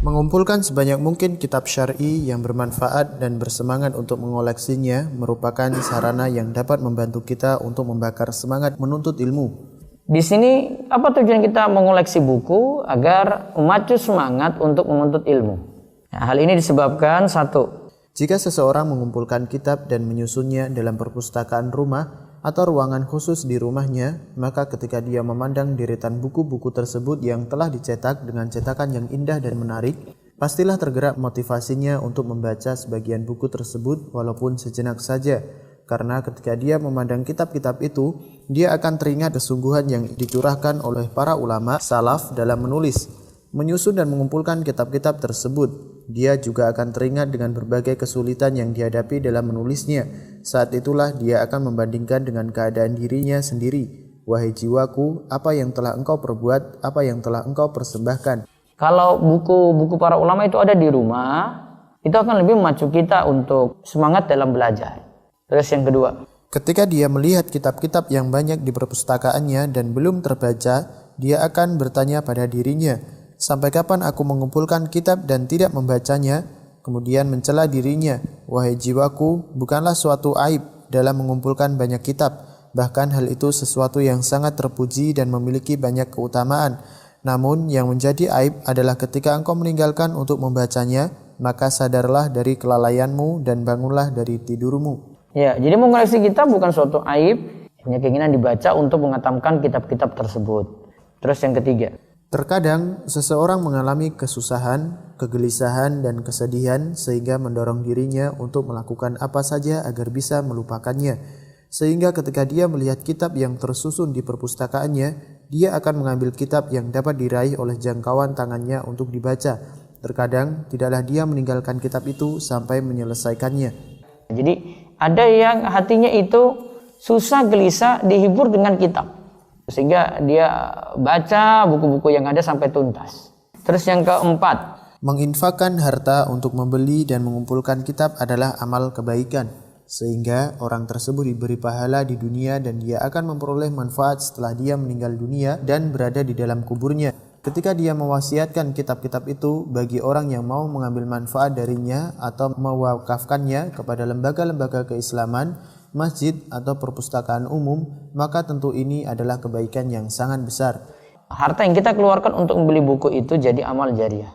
Mengumpulkan sebanyak mungkin kitab syar'i yang bermanfaat dan bersemangat untuk mengoleksinya merupakan sarana yang dapat membantu kita untuk membakar semangat menuntut ilmu. Di sini apa tujuan kita mengoleksi buku? Agar memacu semangat untuk menuntut ilmu. Nah, hal ini disebabkan satu, jika seseorang mengumpulkan kitab dan menyusunnya dalam perpustakaan rumah atau ruangan khusus di rumahnya, maka ketika dia memandang deretan buku-buku tersebut yang telah dicetak dengan cetakan yang indah dan menarik, pastilah tergerak motivasinya untuk membaca sebagian buku tersebut walaupun sejenak saja. Karena ketika dia memandang kitab-kitab itu, dia akan teringat kesungguhan yang dicurahkan oleh para ulama salaf dalam menulis, menyusun dan mengumpulkan kitab-kitab tersebut. Dia juga akan teringat dengan berbagai kesulitan yang dihadapi dalam menulisnya. Saat itulah dia akan membandingkan dengan keadaan dirinya sendiri. Wahai jiwaku, apa yang telah engkau perbuat, apa yang telah engkau persembahkan. Kalau buku-buku para ulama itu ada di rumah, itu akan lebih memacu kita untuk semangat dalam belajar. Terus yang kedua, ketika dia melihat kitab-kitab yang banyak di perpustakaannya dan belum terbaca, dia akan bertanya pada dirinya, sampai kapan aku mengumpulkan kitab dan tidak membacanya? Kemudian mencela dirinya, wahai jiwaku, bukanlah suatu aib dalam mengumpulkan banyak kitab. Bahkan hal itu sesuatu yang sangat terpuji dan memiliki banyak keutamaan. Namun yang menjadi aib adalah ketika engkau meninggalkan untuk membacanya, maka sadarlah dari kelalaianmu dan bangunlah dari tidurmu. Ya, jadi mengoleksi kitab bukan suatu aib, hanya keinginan dibaca untuk menghatamkan kitab-kitab tersebut. Terus yang ketiga, terkadang seseorang mengalami kesusahan, kegelisahan, dan kesedihan sehingga mendorong dirinya untuk melakukan apa saja agar bisa melupakannya. Sehingga ketika dia melihat kitab yang tersusun di perpustakaannya, dia akan mengambil kitab yang dapat diraih oleh jangkauan tangannya untuk dibaca. Terkadang tidaklah dia meninggalkan kitab itu sampai menyelesaikannya. Jadi ada yang hatinya itu susah gelisah dihibur dengan kitab, sehingga dia baca buku-buku yang ada sampai tuntas. Terus yang keempat, menginfakkan harta untuk membeli dan mengumpulkan kitab adalah amal kebaikan, sehingga orang tersebut diberi pahala di dunia dan dia akan memperoleh manfaat setelah dia meninggal dunia dan berada di dalam kuburnya. Ketika dia mewasiatkan kitab-kitab itu bagi orang yang mau mengambil manfaat darinya atau mewakafkannya kepada lembaga-lembaga keislaman, masjid atau perpustakaan umum, maka tentu ini adalah kebaikan yang sangat besar. Harta yang kita keluarkan untuk membeli buku itu jadi amal jariah.